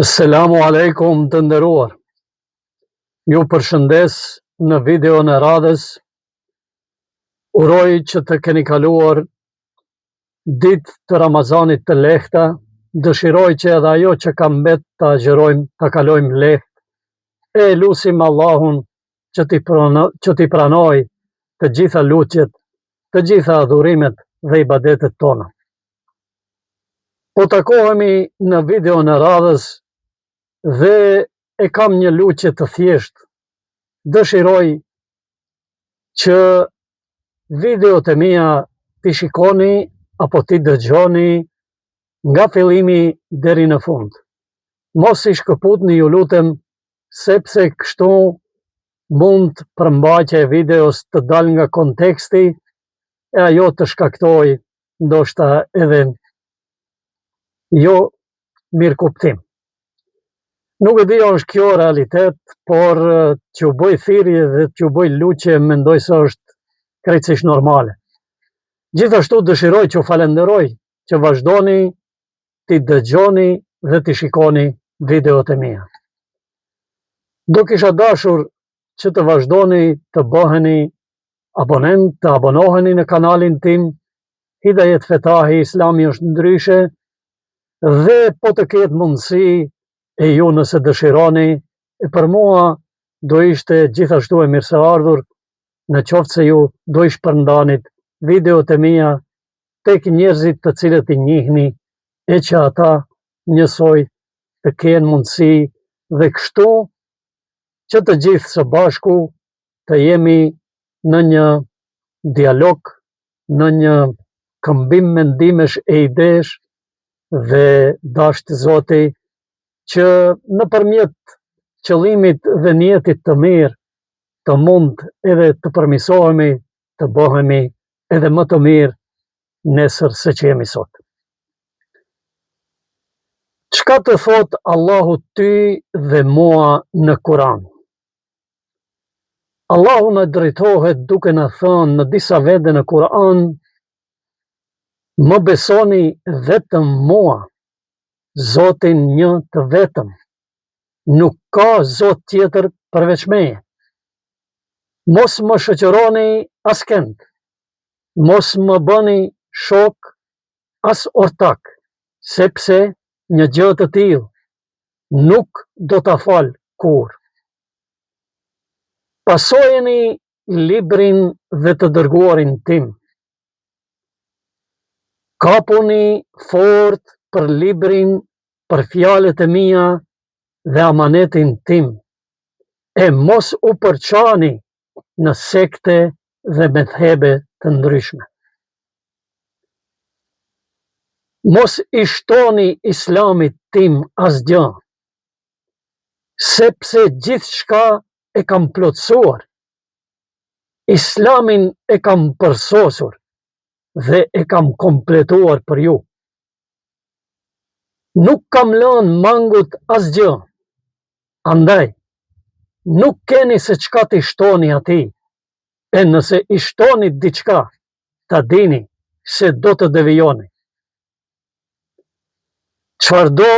Selamu alaikum të nderuar. Ju përshëndes në video në radhës. Uroj që të keni kaluar ditë të Ramazanit të lehta. Dëshiroj që edhe ajo që ka mbet të agjerojmë, të kalojmë lehtë. E lusim Allahun që t'i pranoj të gjitha lutjet, të gjitha adhurimet dhe ibadetet tona. Po takohemi në video në radhës dhe e kam një lutje të thjeshtë. Dëshiroj që videot e mia t'i shikoni apo t'i dëgjoni nga fillimi deri në fund. Mos i shkëputni, ju lutem, sepse kështu mund përmbajtja e videos të dal nga konteksti e ajo të shkaktoj ndoshta edhe jo mirëkuptim. Nuk e di a është kjo realitet, por që u bëj thirrje dhe që u bëj luqe, mendoj se është krejtësisht normale. Gjithashtu dëshiroj që u falenderoj që vazhdoni t'i dëgjoni dhe t'i shikoni videot e mia. Do kisha dashur që të vazhdoni të bëheni abonent, të abonoheni në kanalin tim. Hidajet Fetahi, Islami është ndryshe, dhe po të ketë mundësi e ju nëse dëshironi, e për mua do ishte gjithashtu e mirëseardhur në qoftë se ju do i shpërndanit videot e mia tek njerëzit të cilët i njihni, e që ata njësoj të kenë mundësi dhe kështu që të gjithë së bashku të jemi në një dialog, në një këmbim mendimesh e idesh, dhe dashtë Zoti që nëpërmjet qëllimit dhe niyetit të mirë të mund edhe të përmirësohemi, të bëhemi edhe më të mirë nesër se që jemi sot. Çka të thot Allahu ty dhe mua në Kur'an? Allahu na drejtohet duke na thënë në disa vende në Kur'an: më besoni vetëm mua, Zotin një të vetëm, nuk ka Zot tjetër përveç meje. Mos më shoqëroni askënd, mos më bëni shok as ortak, sepse një gjë të tillë nuk do ta fal kurrë. Pasojeni librin dhe të dërguarin tim. Kapuni fort për librin, për fjalët e mia dhe amanetin tim, e mos u përçani në sekte dhe medhhebe të ndryshme. Mos i shtoni Islamit tim asgjë, sepse gjithçka e kam plotësuar. Islamin e kam përsosur dhe e kam kompletuar për ju. Nuk kam lënë mangut asgjë, andaj nuk keni se çka t'i shtoni atij, e nëse i shtoni diçka, ta dini se do të devijoni. Çfarëdo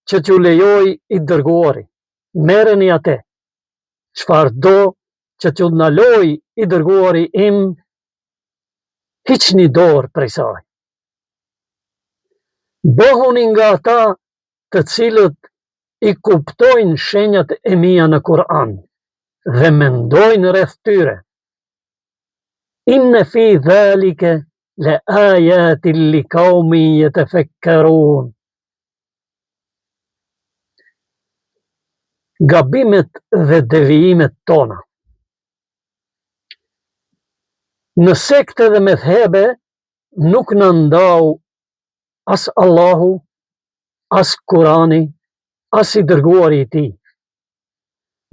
që t'ju lejoj i dërguari, merreni atë. Çfarëdo që t'ju ndaloj i dërguari im, hiqni dorë prej saj. Bëhuni nga ata të cilët i kuptojnë shenjat e mia në Kur'an dhe mendojnë rreth tyre. Inne fi dhalike le ayatin li qaumin yatafakkarun. Gabimet dhe devijimet tona. Në sekte dhe medhhebe nuk në ndau as Allahu, as Kurani, as i dërguari i tij.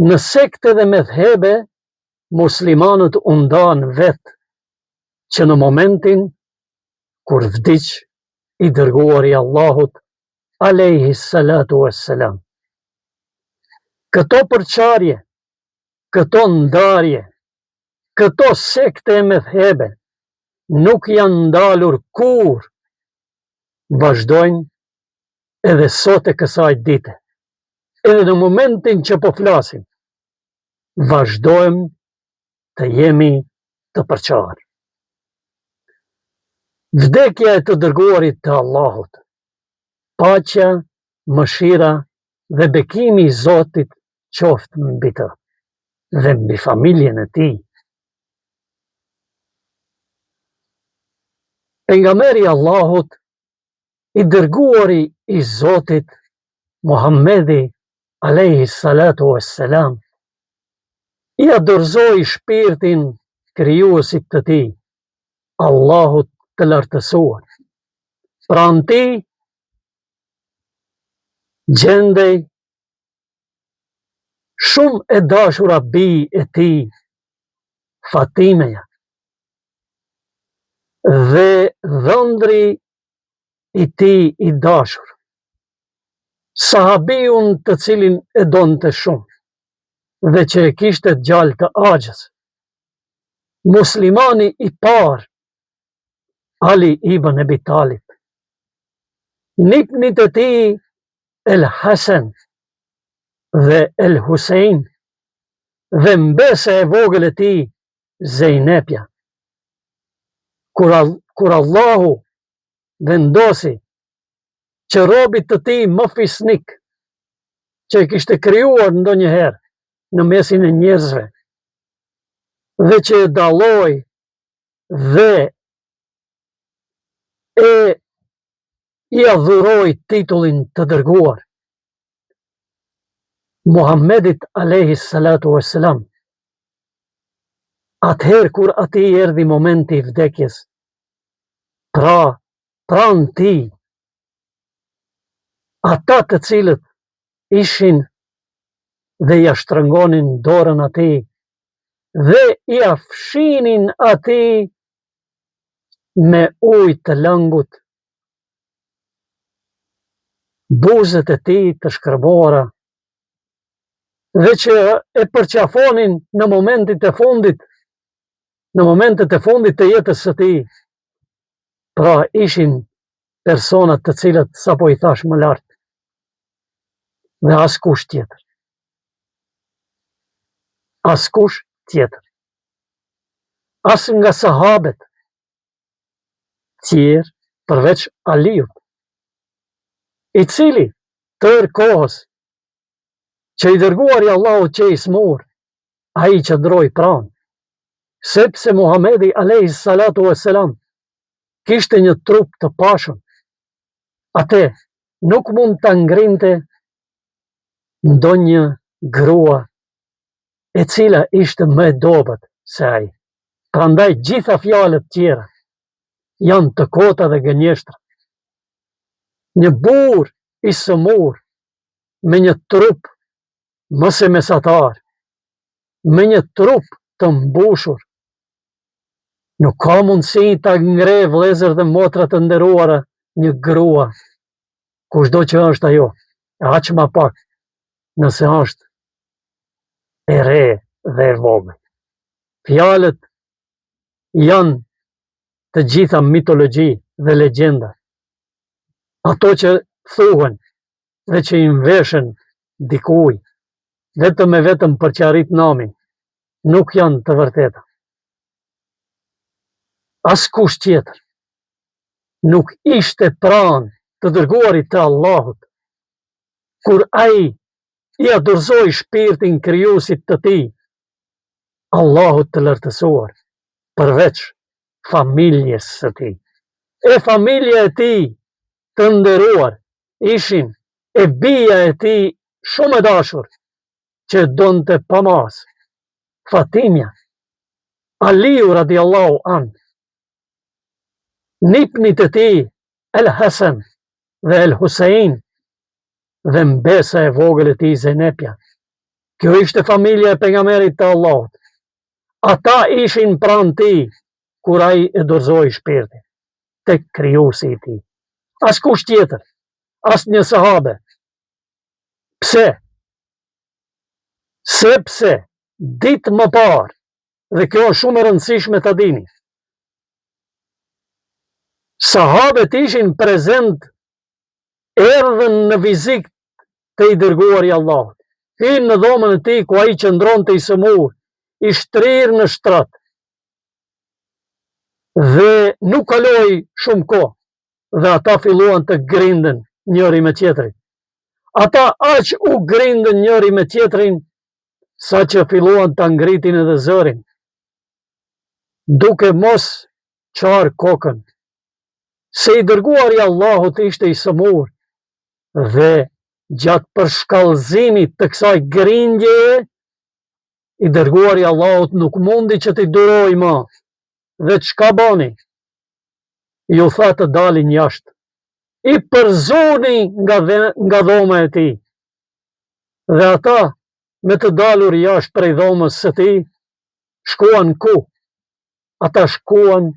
Në sekte dhe medhhebe muslimanët u ndan vetë që në momentin kur vdiq i dërguari i Allahut alayhi salatu wassalam. Këto përçarje, këto ndarje, këto sekte e medhhebe nuk janë ndalur kurrë. Vazhdojnë edhe sot e kësaj dite, edhe në momentin që po flasim, vazhdojmë të jemi të përqarë. Vdekja e të dërguarit të Allahut, paqja, mëshira dhe bekimi i Zotit qoftë mbi të dhe mbi familjen e tij. Pejgamberi i Allahut, i dërguari i Zotit, Muhammedi alayhi salatu wassalam, ia dorëzoi shpirtin krijuesit të tij, Allahut të lartësuar. Pranë tij gjendej shumë e dashura bij e tij, Fatimeja, dhe dhëndri i tij i dashur, sahabiun të cilin e donte shumë dhe që e kishte djalë të axhës, muslimani i parë, Ali ibn Abi Talib, nipnit e tij El Hasan dhe El Husein dhe mbese e vogël e tij Zejnepja. Kur Allahu vendosi që robit të tij më fisnik, që e kishte krijuar ndonjëherë në mesin e njerëzve, dhe që e dalloi dhe e i adhuroi titullin të dërguar, Muhammedit alayhi salatu wassalam, atëherë kur atij erdhi momenti i vdekjes, pranë tij, ata të cilët ishin dhe ja shtrëngonin dorën atij dhe ja fshinin atij me ujë të lëngut buzët e tij të shkërmora, dhe që e përqafonin në momentet e fundit të jetës së tij. Pra ishin personat të cilët, sapo i thash më lart, dhe askush tjetër. As nga sahabet tjerë përveç Aliut, i cili tërë kohës që i dërguari Allahu që i smur, ai qëndroi pranë, sepse Muhamedi alayhi salatu wassalam kishte një trup të pashëm, atë nuk mund ta ngrinte ndonjë grua e cila ishte më e dobët se ai. Prandaj gjitha fjalët tjera janë të kota dhe gënjeshtra. Një burr i sëmur me një trup mos e mesatar, me një trup të mbushur, nuk ka mundësi ta ngre, vëllezër dhe motra të nderuara, një grua, kushdo që është ajo, aq më pak nëse është e re dhe e vogël. Fjalët janë të gjitha mitologji dhe legjenda. Ato që thuhen dhe që i mveshen dikujt vetëm e vetëm për që arrit namin, nuk janë të vërteta. Askush tjetër nuk ishte pranë të dërguarit të Allahut kur ai i dorëzoi shpirtin krijuesit të tij, Allahut të lartësuar, përveç familjes së tij. E familja e tij të nderuar ishin e bija e tij shumë e dashur, që donte pa mas, Fatimja, Aliu radiallahu an, nipnit e tij El Hasan dhe El Husein, dhe mbesa e vogël e tij Zejnepja. Kjo ishte familja e pejgamberit të Allahut. Ata ishin pranë tij kur ai e dorëzoi shpirtin tek krijuesi i tij. Askush tjetër, asnjë sahabe. Pse? Sepse ditë më parë, dhe kjo është shumë e rëndësishme ta dini, sahabët ishin prezent erdhën në vizitë të i dërguari Allahut. Hynë në dhomën e tij ku ai qëndronte i sëmur, i shtrirë në shtrat. Dhe nuk kaloi shumë kohë, dhe ata filluan të grinden njëri me tjetrin. Ata aq u grindën njëri me tjetrin, sa që filluan të ngritin edhe zërin, duke mos qarë kokën, se i dërguari Allahut ishte i sëmur, dhe gjatë përshkallëzimit të kësaj grindjeje, i dërguari Allahut nuk mundi që t'i duroj më, dhe çka bani? Ju tha të dalin jashtë, i përzoni nga dhoma e tij. Dhe ata, me të dalur jashtë prej dhomës së tij, shkuan ku? Ata shkuan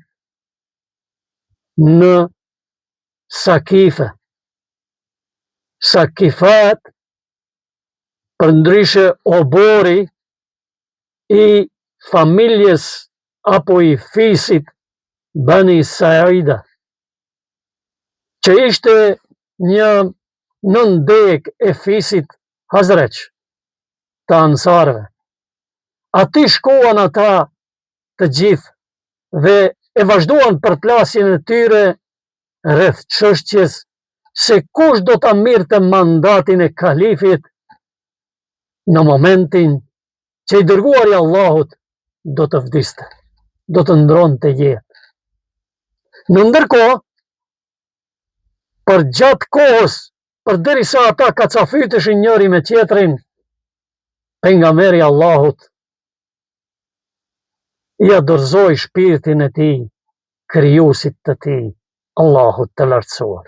në Sakife. Sakifat, përndryshe obori i familjes apo i fisit Bani Saida, që ishte një nëndek e fisit Hazreq të ansarve. Ati shkuan ata të gjithë dhe e vazhduan përplasjen e tyre rreth çështjes se kush do ta mirte mandatin e kalifit në momentin që i dërguari Allahut do të vdiste, do të ndronte jetë. Në ndërkohë, për gjatë kohës, përderisa ata kacafyteshin njëri me tjetrin, pejgamberi Allahut ja dorëzoi shpirtin e tij krijuesit të tij, Allahut të lartësuar.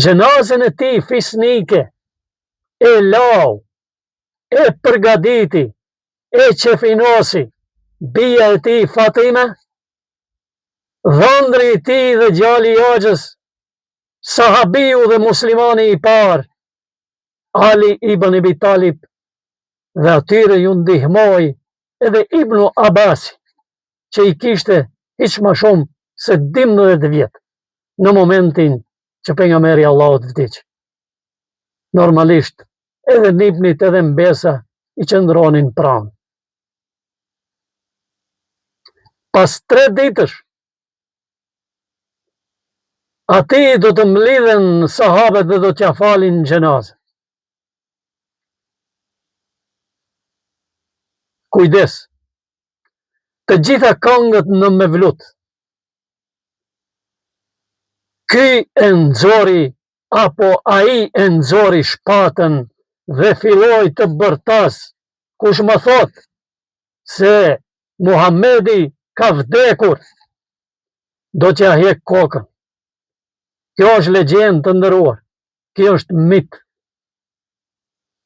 Gjenazën e tij fisnike e lau, e përgaditi, e qefinosi bija e tij Fatime, dhëndri i tij dhe gjali i Axhës, sahabiu dhe muslimani i parë, Ali ibn Abi Talib, dhe atyre ju ndihmoi edhe Ibnu Abasi, që i kishte hiç më shumë se 12 vjet në momentin që pejgamberi Allahut vdiq. Normalisht, edhe nipnit edhe mbesa i qëndronin pranë. Pas 3 ditësh, ati do të mlidhen sahabët dhe do t'ja falin gjenazën. Kujdes, të gjitha këngët në mevlut. Ky e nxori apo ai e nxori shpatën dhe filloi të bërtas, kush më thot se Muhamedi ka vdekur, do t'ja hek kokën. Kjo është legjendë të nderuar, kjo është mit,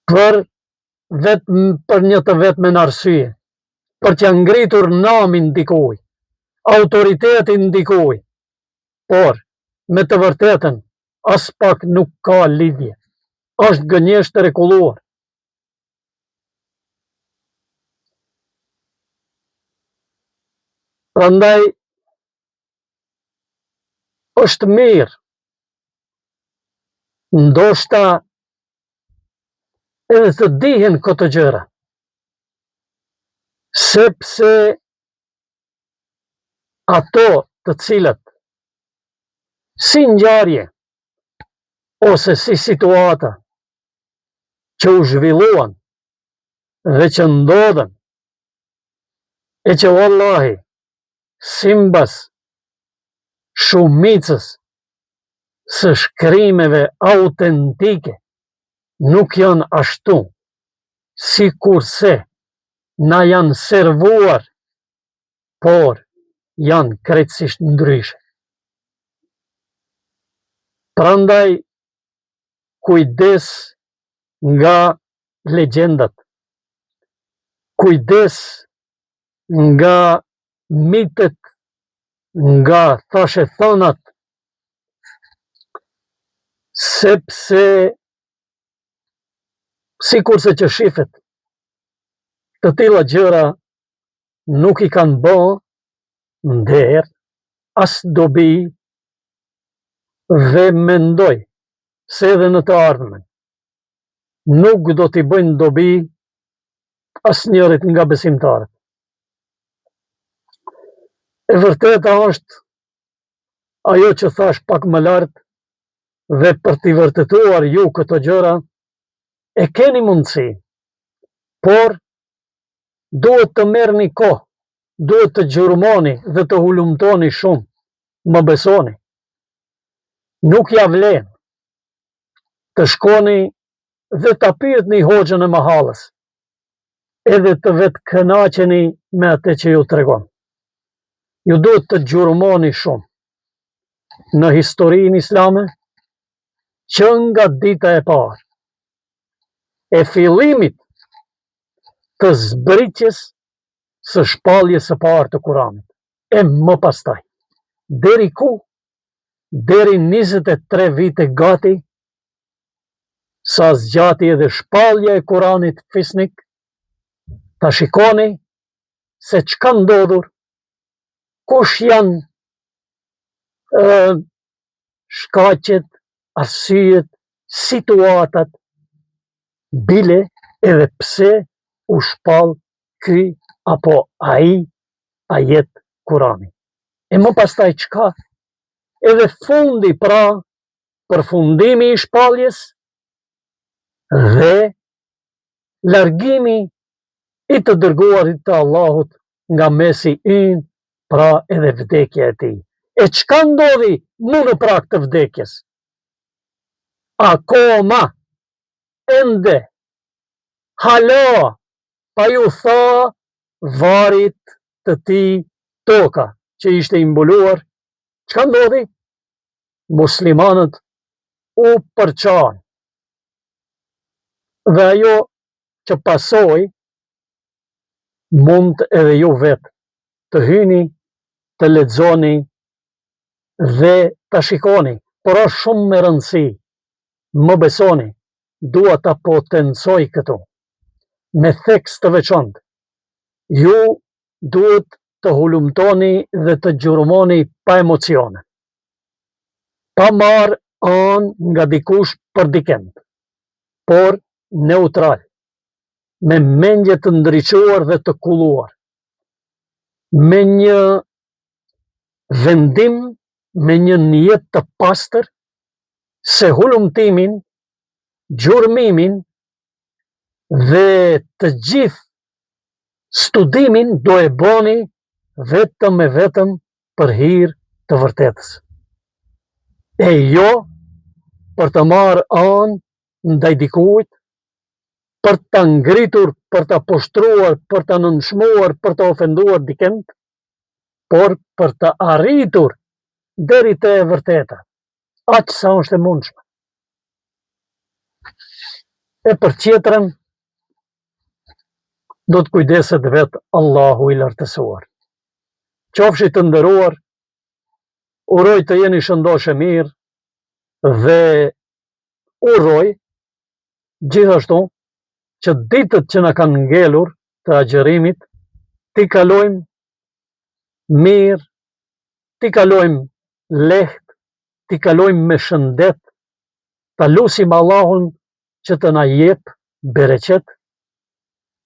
për një të vetmen arsye, për t'ja ngritur namin dikujt, autoritetin dikujt, por me të vërtetën as pak nuk ka lidhje, është gënjesht të rrekulluar. Prandaj është mirë, ndoshta edhe të dihen këto gjëra, sepse ato të cilat si ngjarje ose si situata që u zhvilluan dhe që ndodhen, e që wallahi simbas shumicës së shkrimeve autentike nuk janë ashtu si kurse na janë servuar, por janë krejtësisht ndryshe. Prandaj, kujdes nga legjendat, kujdes nga mitet, nga thashethënat, sepse sikurse që shifet, të tilla gjëra nuk i kanë bë nder, as dobi, dhe mendoj se edhe në të ardhmen nuk do t'i bëjnë dobi asnjërit nga besimtarët. E vërteta është ajo që thash pak më lart, dhe për t'i vërtetuar ju këto gjëra e keni mundësi, por duhet të merrni kohë, duhet të gjurmoni dhe të hulumtoni shumë, më besoni. Nuk ja vlen të shkoni dhe ta pyetni hoxhën e mahallës, edhe të vetë kënaqeni me atë që ju tregon. Ju duhet të gjurmoni shumë. Në historinë islame, që nga dita e parë e fillimit të zbritjes së shpalljes së parë të Kuranit, e më pastaj, deri ku? Deri 23 vite gati, sa zgjati edhe shpallja e Kuranit fisnik, ta shikoni se çka ndodhur, kush janë shkaqet, arsyet, situatat, bile edhe pse u shpall ky apo ai ajet Kurani. E më pastaj çka? Edhe fundi, pra përfundimi i shpalljes dhe largimi i të dërguarit të Allahut nga mesi ynë, pra edhe vdekja e tij. E çka ndodhi më në prag të vdekjes? Akoma, ende, hala, pa ju tha varit të tij toka, që ishte i mbuluar, çka ndodhi? Muslimanët u përçan. Dhe ajo që pasoi, mund edhe ju vetë të hyni, të lexoni dhe të shikoni, por është shumë me rëndësi, më besoni, dua ta potencoj këtu, me theks të veçantë. Ju duhet të hulumtoni dhe të gjurmoni pa emocione, pa marrë anë nga dikush për dikend, por neutral, me mendje të ndriçuar dhe të kulluar, me një vendim, me një nijet të pastër, se hulumtimin, gjurmimin dhe të gjithë studimin do e boni vetëm e vetëm për hir të vërtetës. E jo për të marrë anë ndaj dikujt, për të ngritur, për të poshtruar, për të nënshmuar, për të ofenduar dikend, por për të arritur deri te e vërteta, aq sa është e mundshme. E për tjetrën, do të kujdeset vetë Allahu i lartësuar. Qofshi të nderuar, uroj të jeni shëndoshë mirë dhe uroj gjithashtu që ditët që na kanë ngelur të agjerimit, t'i kalojmë mirë, t'i kalojmë lehtë, t'i kalojmë me shëndet, ta lusim Allahun që të na jep bereqet,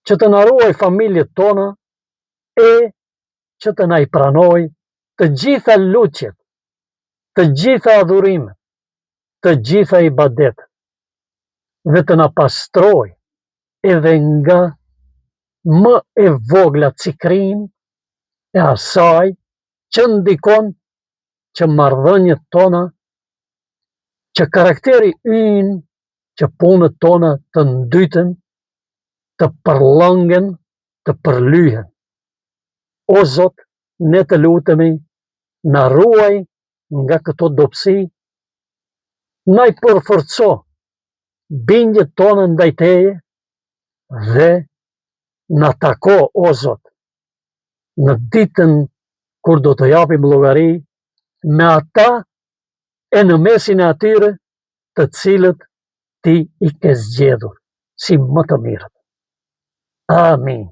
që të na ruaj familjet tona e që të na i pranoj të gjitha lutjet, të gjitha adhurimet, të gjitha ibadet, dhe të na pastroj edhe nga më e vogla cikrin e asaj që ndikon që marrëdhëniet tona, që karakteri ynë, që punët tona të ndyten, të përlongen, të përlyhen. O Zot, ne të lutemi, na ruaj nga këto dobësi, na i përforco bindjet tona ndaj Teje dhe na tako, o Zot, në ditën kur do të japim llogari me ata e në mesin e atyre të cilët Ti i ke zgjedhur si më të mirët. Amin.